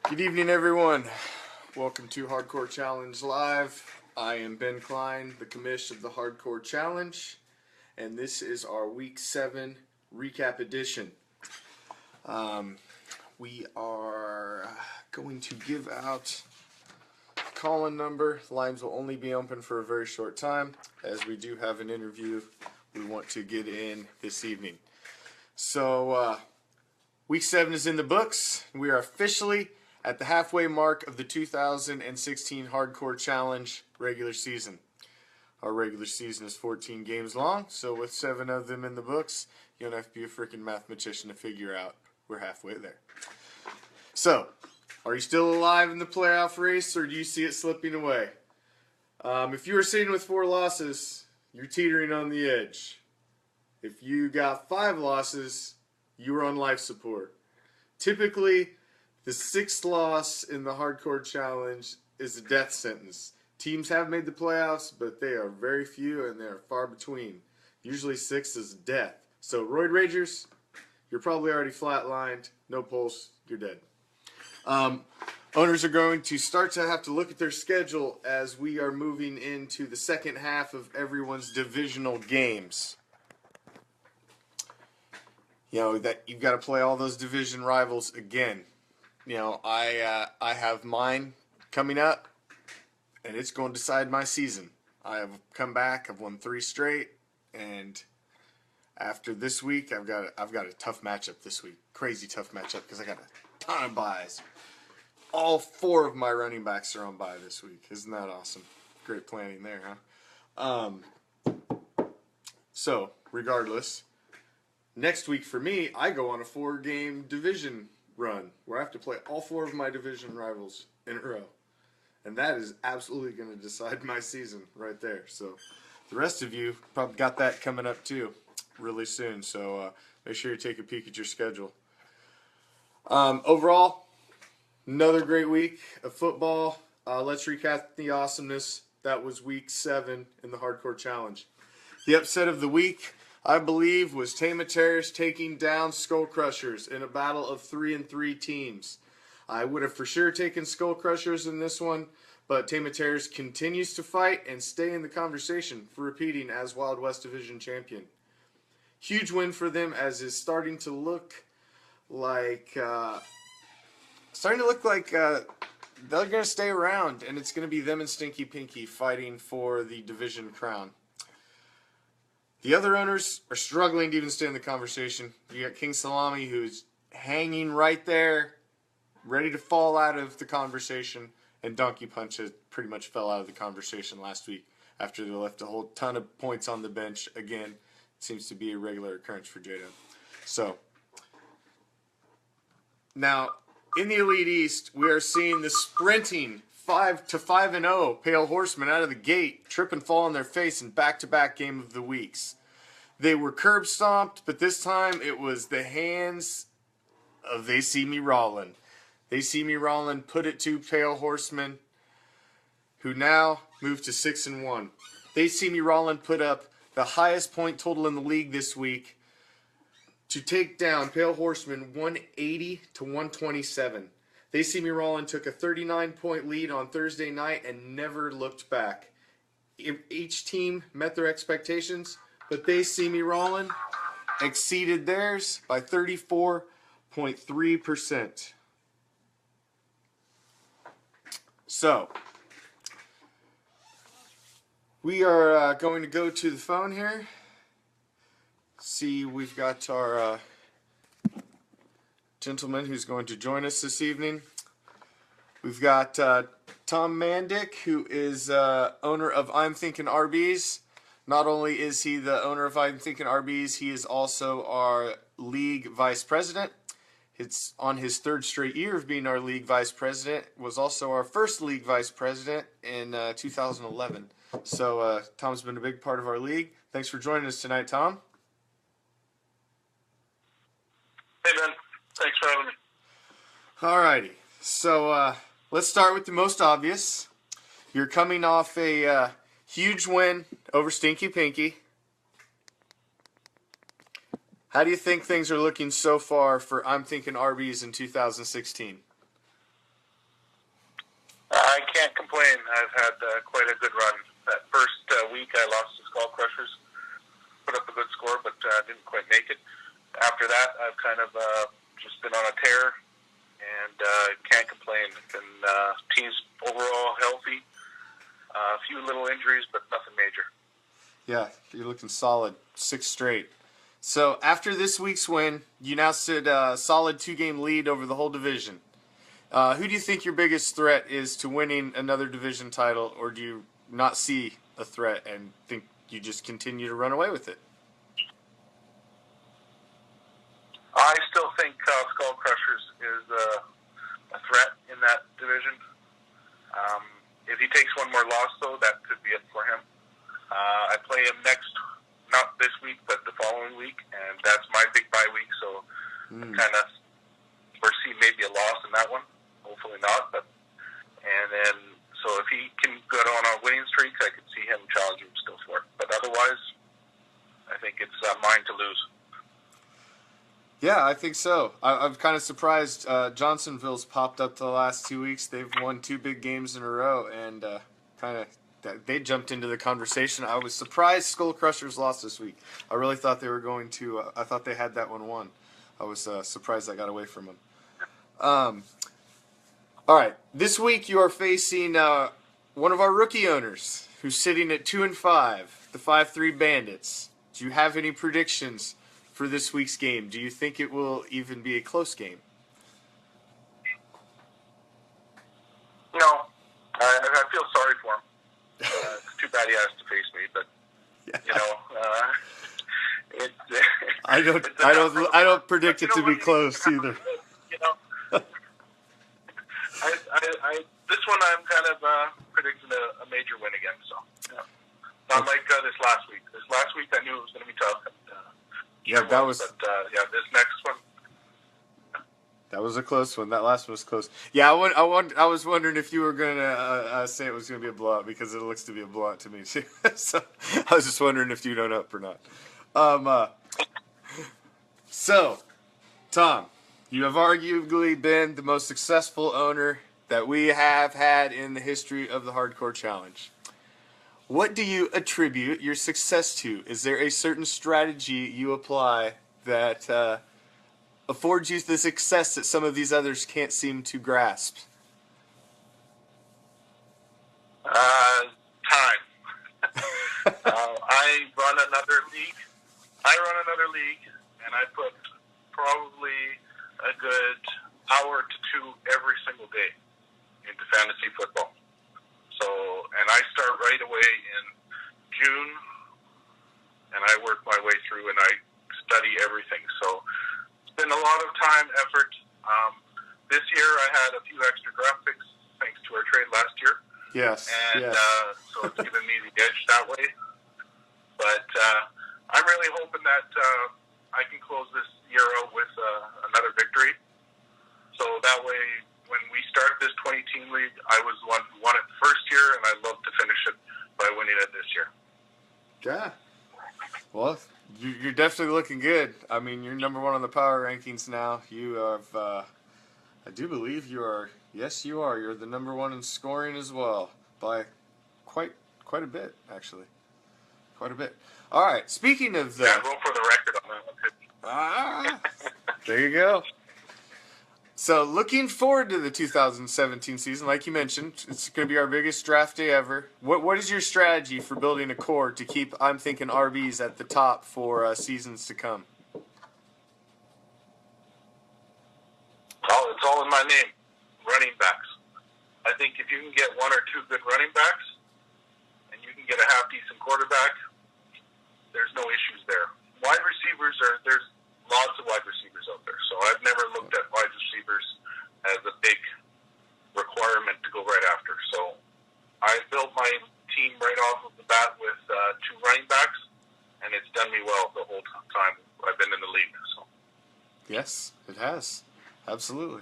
Good evening, everyone. Welcome to Hardcore Challenge Live. I am Ben Klein, the commish of the Hardcore Challenge, and this is our Week 7 recap edition. We are going to give out the call-in number. The lines will only be open for a very short time, as we do have an interview we want to get in this evening. So, Week 7 is in the books. We are officially at the halfway mark of the 2016 Hardcore Challenge regular season. Our regular season is 14 games long, so with 7 of them in the books, you don't have to be a freaking mathematician to figure out we're halfway there. So, are you still alive in the playoff race, or do you see it slipping away? If you are sitting with 4 losses, you're teetering on the edge. If you got 5 losses, you are on life support. Typically, the 6th loss in the Hardcore Challenge is a death sentence. Teams have made the playoffs, but they are very few and they are far between. Usually 6 is death. So, Roid Ragers, you're probably already flatlined. No pulse, you're dead. Owners are going to start to have to look at their schedule as we are moving into the second half of everyone's divisional games. You know, that you've got to play all those division rivals again. You know, I have mine coming up, and it's going to decide my season. I have come back. I've won 3 straight, and after this week, I've got a tough matchup this week. Crazy tough matchup because I got a ton of buys. All 4 of my running backs are on bye this week. Isn't that awesome? Great planning there, huh? So, regardless, next week for me, I go on a 4-game division run where I have to play all 4 of my division rivals in a row. And that is absolutely going to decide my season right there. So the rest of you probably got that coming up too really soon. So make sure you take a peek at your schedule. Overall, another great week of football. Let's recap the awesomeness. That was week 7 in the Hardcore Challenge. The upset of the week, I believe, was Tama Terrace taking down Skull Crushers in a battle of 3-3 teams. I would have for sure taken Skull Crushers in this one, but Tama Terrace continues to fight and stay in the conversation for repeating as Wild West Division champion. Huge win for them, as is starting to look like they're going to stay around, and it's going to be them and Stinky Pinky fighting for the division crown. The other owners are struggling to even stay in the conversation. You got King Salami, who's hanging right there, ready to fall out of the conversation, and Donkey Punch has pretty much fell out of the conversation last week after they left a whole ton of points on the bench. Again, it seems to be a regular occurrence for J-Dub. So, now, in the Elite East, we are seeing the sprinting 5-5-0 Pale Horsemen out of the gate, trip and fall on their face in back-to-back game of the weeks. They were curb stomped, but this time it was the hands of They See Me Rollin'. They See Me Rollin' put it to Pale Horsemen, who now moved to 6-1. They See Me Rollin' put up the highest point total in the league this week to take down Pale Horsemen 180-127. They See Me Rollin' took a 39-point lead on Thursday night and never looked back. Each team met their expectations, but They See Me Rollin' exceeded theirs by 34.3%. So, we are going to go to the phone here. See, we've got our gentleman who's going to join us this evening. We've got Tom Mandic, who is owner of I'm Thinkin RBs. Not only is he the owner of I'm Thinkin RBs, he is also our league vice president. It's on his 3rd straight year of being our league vice president. Was also our first league vice president in 2011. So Tom's been a big part of our league. Thanks for joining us tonight, Tom. Hey, Ben. Thanks for having me. Alrighty. So let's start with the most obvious. You're coming off a huge win over Stinky Pinky. How do you think things are looking so far for I'm Thinkin RBs in 2016? didn't quite make it. After that, I've kind of just been on a tear, and can't complain. Team's overall healthy. A few little injuries, but nothing major. Yeah, you're looking solid. 6 straight. So after this week's win, you now sit a solid 2-game lead over the whole division. Who do you think your biggest threat is to winning another division title, or do you not see a threat and think you just continue to run away with it? I still think Skull Crushers is a threat in that division. If he takes one more loss, though, that could be it for him. I play him next, not this week, but the following week, and that's my big bye week, so I kind of foresee maybe a loss in that one. Hopefully not, and then, so if he can go on a winning streak, I could see him challenging still for it. But otherwise, I think it's mine to lose. Yeah, I think so. I'm kind of surprised Johnsonville's popped up the last 2 weeks. They've won 2 big games in a row, and they jumped into the conversation. I was surprised Skull Crushers lost this week. I really thought they were going to. I thought they had that one won. I was surprised I got away from them. All right, this week you are facing one of our rookie owners who's sitting at 2-5, the 5-3 Bandits. Do you have any predictions for this week's game? Do you think it will even be a close game? No, I feel sorry for him. It's too bad he has to face me, but I don't predict it to be close either. This one I'm kind of predicting a major win again. So, not like this last week. This last week I knew it was going to be tough. And, that was. But this next one. That was a close one. That last one was close. Yeah, I was wondering if you were going to say it was going to be a blowout, because it looks to be a blowout to me too. So I was just wondering if you'd own up or not. So, Tom, you have arguably been the most successful owner that we have had in the history of the Hardcore Challenge. What do you attribute your success to? Is there a certain strategy you apply that affords you the success that some of these others can't seem to grasp? Time. I run another league, and I put probably a good hour to 2 every single day into fantasy football. So, and I start right away in June, and I work my way through, and I study everything. So it's been a lot of time, effort. This year I had a few extra draft picks thanks to our trade last year. Yes. And so it's given me the edge that way. But I'm really hoping that I can close this year out with another victory. So that way, when we start this 20-team league, I was the one who won it the first year, and I'd love to finish it by winning it this year. Yeah. Well, you're definitely looking good. I mean, you're number 1 on the power rankings now. You have, I do believe you are. Yes, you are. You're the number 1 in scoring as well, by quite a bit, actually. Quite a bit. All right. Speaking of Yeah, roll for the record on that one. There you go. So, looking forward to the 2017 season, like you mentioned, it's going to be our biggest draft day ever. What is your strategy for building a core to keep I'm Thinkin RBs at the top for seasons to come? It's all in my name, running backs. I think if you can get 1 or 2 good running backs, and you can get a half-decent quarterback, there's no issues there. Wide receivers there's lots of wide receivers out there, so I've never looked at wide receivers as a big requirement to go right after. So I built my team right off of the bat with 2 running backs, and it's done me well the whole time I've been in the league. So. Yes, it has. Absolutely.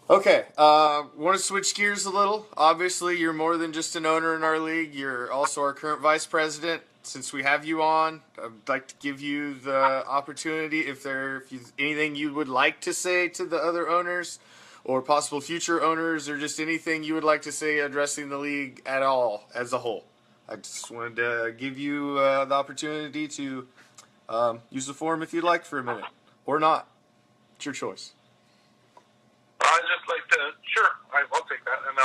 Okay, want to switch gears a little. Obviously, you're more than just an owner in our league. You're also our current vice president. Since we have you on, I'd like to give you the opportunity, if anything you would like to say to the other owners or possible future owners, or just anything you would like to say addressing the league at all as a whole. I just wanted to give you the opportunity to use the forum if you'd like for a minute, or not. It's your choice. I'd just like to, sure, I'll take that. And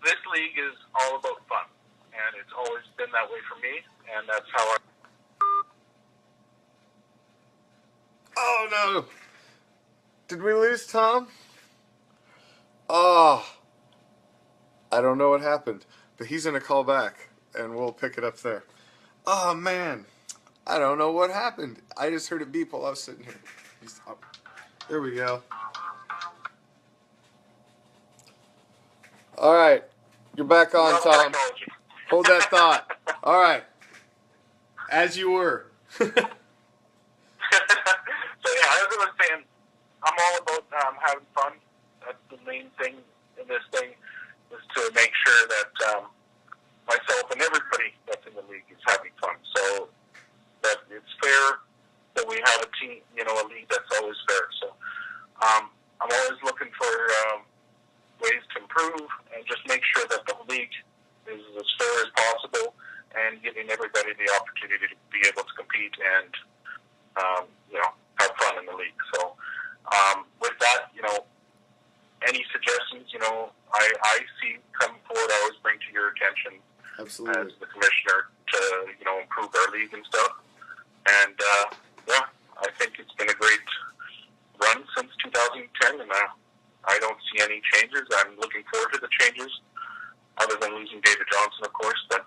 this league is all about fun, and it's always been that way for me, and that's how I... Oh, no. Did we lose Tom? Oh, I don't know what happened, but he's going to call back, and we'll pick it up there. Oh, man. I don't know what happened. I just heard it beep while I was sitting here. There we go. All right. You're back on, Tom. Hold that thought. All right. As you were. So, yeah, as I was saying, I'm all about having fun. That's the main thing in this thing, is to make sure that myself and everybody that's in the league is having fun. So that it's fair, that we have a team, a league that's always fair. So I'm always looking for ways to improve and just make sure that the league is as fair as possible and giving everybody the opportunity to be able to compete and, have fun in the league. So with that, any suggestions, I see come forward, I always bring to your attention. Absolutely. As the commissioner to, improve our league and stuff. And, I think it's been a great run since 2010, and I don't see any changes. I'm looking forward to the changes, other than losing David Johnson, of course. But,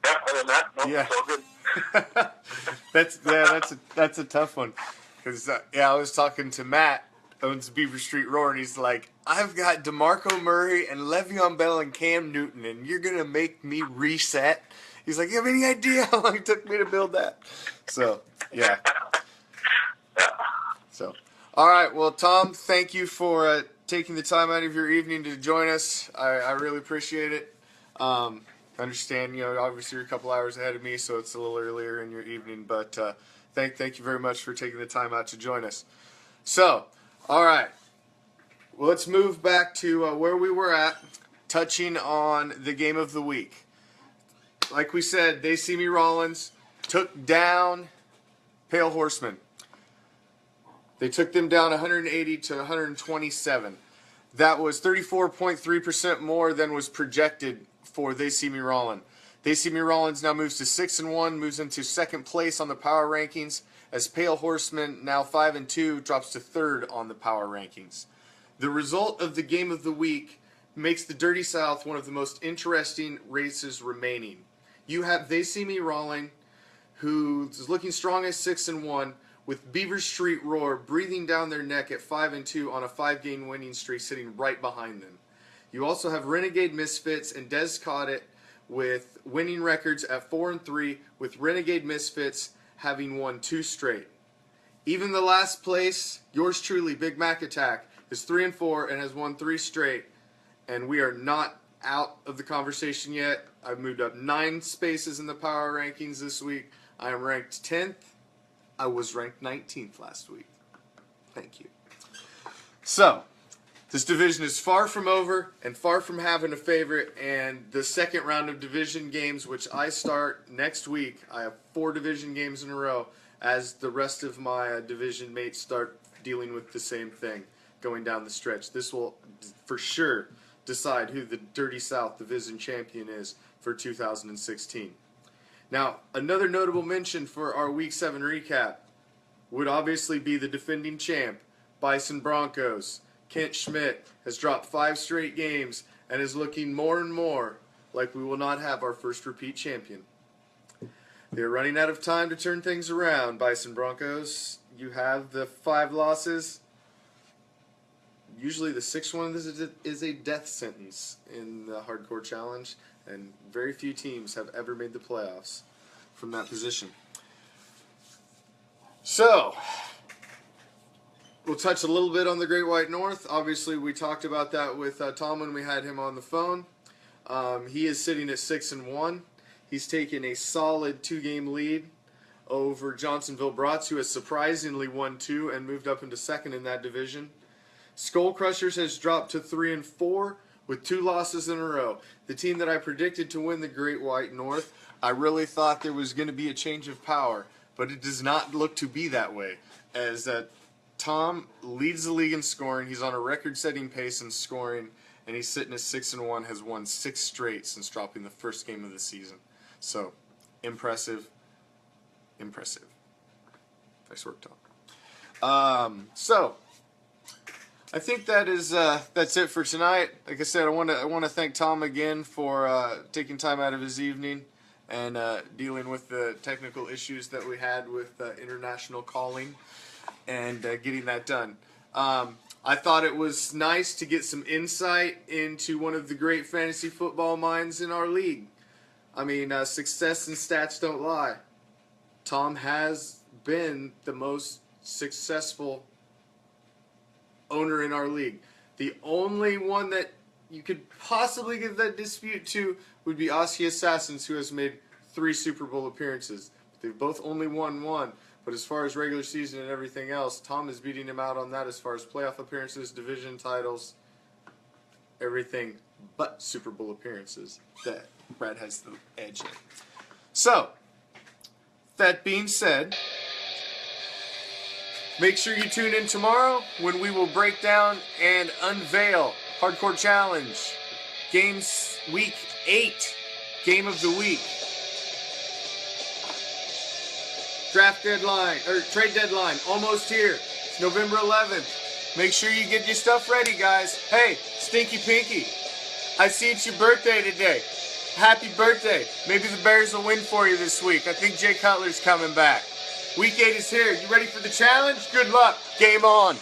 other than that, it's all good. That's a tough one. Because, I was talking to Matt, owns Beaver Street Roar, and he's like, I've got DeMarco Murray and Le'Veon Bell and Cam Newton, and you're going to make me reset? He's like, you have any idea how long it took me to build that? So, yeah. So, all right. Well, Tom, thank you for taking the time out of your evening to join us. I really appreciate it. I understand, obviously you're a couple hours ahead of me, so it's a little earlier in your evening, but thank you very much for taking the time out to join us. So, all right. Well, let's move back to where we were at, touching on the game of the week. Like we said, They See Me Rollins took down Pale Horsemen. They took them down 180 to 127. That was 34.3% more than was projected for They See Me Rollin. They See Me Rollins now moves to 6-1, moves into second place on the power rankings, as Pale Horsemen, now 5-2, drops to third on the power rankings. The result of the game of the week makes the Dirty South one of the most interesting races remaining. You have They See Me Rollin, who's looking strong at 6-1, with Beaver Street Roar breathing down their neck at 5-2 on a 5-game winning streak, sitting right behind them. You also have Renegade Misfits and Des Caught It with winning records at 4-3, with Renegade Misfits having won 2 straight. Even the last place, yours truly, Big Mac Attack, is 3-4 and has won 3 straight. And we are not out of the conversation yet. I've moved up 9 spaces in the power rankings this week. I am ranked 10th. I was ranked 19th last week. Thank you. So, this division is far from over and far from having a favorite, and the second round of division games, which I start next week, I have 4 division games in a row, as the rest of my division mates start dealing with the same thing going down the stretch. This will, for sure, decide who the Dirty South Division champion is for 2016. Now, another notable mention for our Week 7 recap would obviously be the defending champ, Bison Broncos. Kent Schmidt has dropped 5 straight games and is looking more and more like we will not have our first repeat champion. They're running out of time to turn things around, Bison Broncos. You have the 5 losses. Usually the 6th one is a death sentence in the Hardcore Challenge, and very few teams have ever made the playoffs from that position. So, we'll touch a little bit on the Great White North. Obviously, we talked about that with Tom when we had him on the phone. He is sitting at 6-1. He's taken a solid 2-game lead over Johnsonville Brats, who has surprisingly won 2 and moved up into second in that division. Skull Crushers has dropped to 3-4, with 2 losses in a row. The team that I predicted to win the Great White North, I really thought there was going to be a change of power, but it does not look to be that way, as Tom leads the league in scoring. He's on a record-setting pace in scoring, and he's sitting at 6-1, has won 6 straight since dropping the first game of the season. So, impressive. Impressive. Nice work, Tom. So, I think that's it for tonight. Like I said, I want to thank Tom again for taking time out of his evening and dealing with the technical issues that we had with international calling and getting that done. I thought it was nice to get some insight into one of the great fantasy football minds in our league. I mean, success and stats don't lie. Tom has been the most successful owner in our league. The only one that you could possibly give that dispute to would be Aussie Assassins, who has made 3 Super Bowl appearances. They've both only won 1. But as far as regular season and everything else, Tom is beating him out on that as far as playoff appearances, division titles, everything but Super Bowl appearances that Brad has the edge in. So, that being said, make sure you tune in tomorrow when we will break down and unveil Hardcore Challenge Games Week 8, Game of the Week. Draft deadline, or trade deadline, almost here. It's November 11th. Make sure you get your stuff ready, guys. Hey, Stinky Pinky, I see it's your birthday today. Happy birthday. Maybe the Bears will win for you this week. I think Jay Cutler's coming back. Week 8 is here. You ready for the challenge? Good luck. Game on.